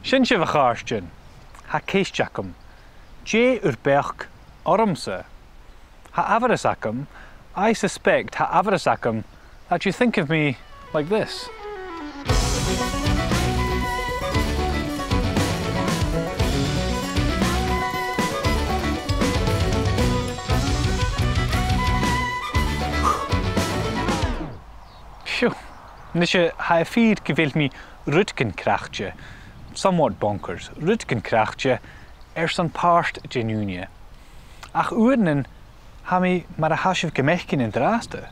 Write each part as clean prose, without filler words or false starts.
Sin sibh a cháirstein, ha céisteacham, dé ur beach ormsa. Ha abairacham, I suspect ha abairacham that you think of me like this. Phew, nische ha feed gewild me rutkenkrachtje, somewhat bonkers. Rutkenkrachtje son paart genuine. Ach oernen ha mi mar a hashiv gemechkin in draste.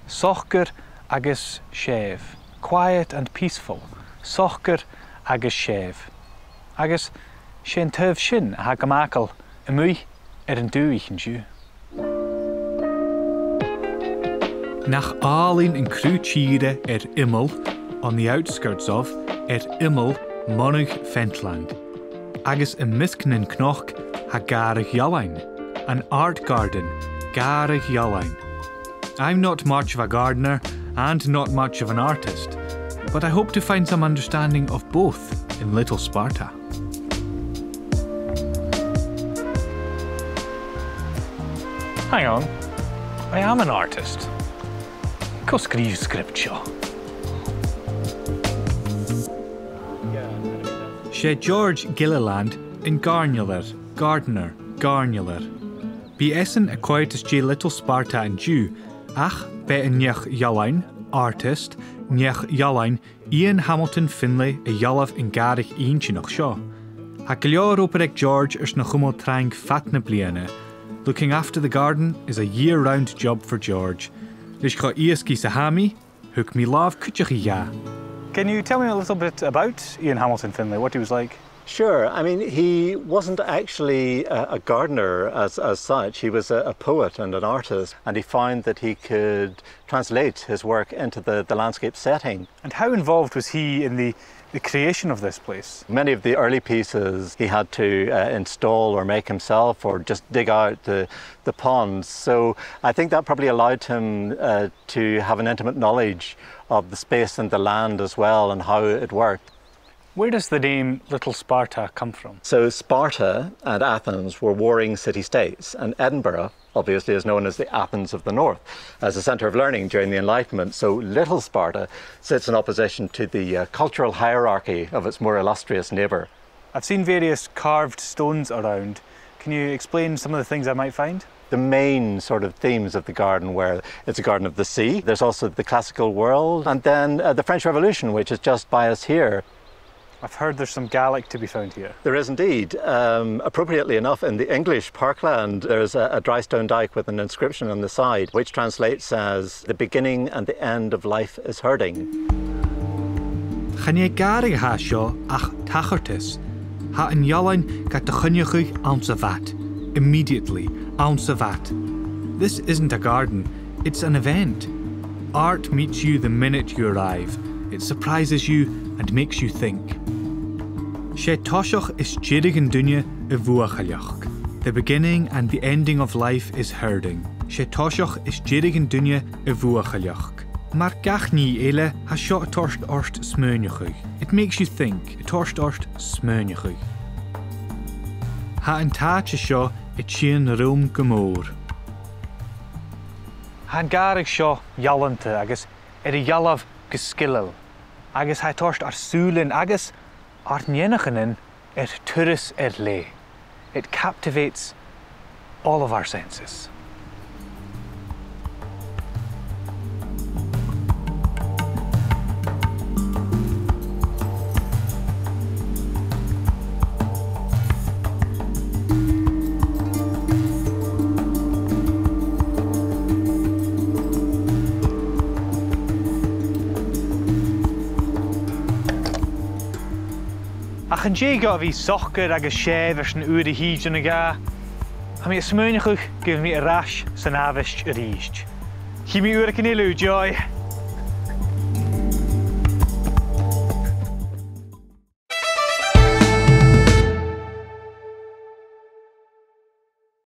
Sochker agus shev, quiet and peaceful. Sochker agus shev. Agus shen tuv shin ha gemakel emui an duichen ju. Nach Alin in Cruchire Immel, on the outskirts of Immel, Monnig Fentland. Agus in Misknen Knoch ha ghàrradh, an art garden, ghàrradh. I'm not much of a gardener and not much of an artist, but I hope to find some understanding of both in Little Sparta. Hang on, I am an artist. Go scríomh scriptio. Sé George Gilliland in Garnular, gardener, Garnular. Bí essen a coitus G Little Sparta and Jew, ach be a nech-uile, artist, nech-uile, Ian Hamilton Finlay a Yalav in Gàidhlig eintje noch seo. Ha gleor operek George na chumail trang fatna bliana. Looking after the garden is a year-round job for George. Lish cha iaski sahami, hook me love kuchach ya. Can you tell me a little bit about Ian Hamilton Finlay, what he was like? Sure. I mean, he wasn't actually a gardener as such. He was a poet and an artist, and he found that he could translate his work into the landscape setting. And how involved was he in the creation of this place? Many of the early pieces he had to install or make himself, or just dig out the ponds. So I think that probably allowed him to have an intimate knowledge of the space and the land as well, and how it worked. Where does the name Little Sparta come from? So Sparta and Athens were warring city-states, and Edinburgh obviously is known as the Athens of the North, as a centre of learning during the Enlightenment. So Little Sparta sits in opposition to the cultural hierarchy of its more illustrious neighbour. I've seen various carved stones around. Can you explain some of the things I might find? The main sort of themes of the garden were it's a garden of the sea, there's also the classical world, and then the French Revolution, which is just by us here. I've heard there's some Gaelic to be found here. There is indeed. Appropriately enough, in the English parkland, there's a dry stone dyke with an inscription on the side, which translates as, "The beginning and the end of life is herding." Chanye ghàrradh ha seo ach tachartis, ha an Yalain gat de chunyachuch ansavat, immediately ansavat. This isn't a garden, it's an event. Art meets you the minute you arrive. It surprises you and makes you think. Sé tosach is jirig an dunne a bhuachaileach. The beginning and the ending of life is herding. Sé tosach is jirig an dunne a bhuachaileach. Mar gach ní eile ha seo a torst orst smönechuch. It makes you think, a torst orst smönechuch. Ha an táte seo a tsin rom gomór. Ha an ghàrradh seo yallanta agus a yallav geskillel. Agus ha torst ar súlin agus art nienachanin turis le. It captivates all of our senses. Ach an dé got bhí sochgar agus séh ars an uair a híd an gá. Ha mi a smóinechuch give me a rash san avist a ríist. Chi mi uair a cynnilu, joy.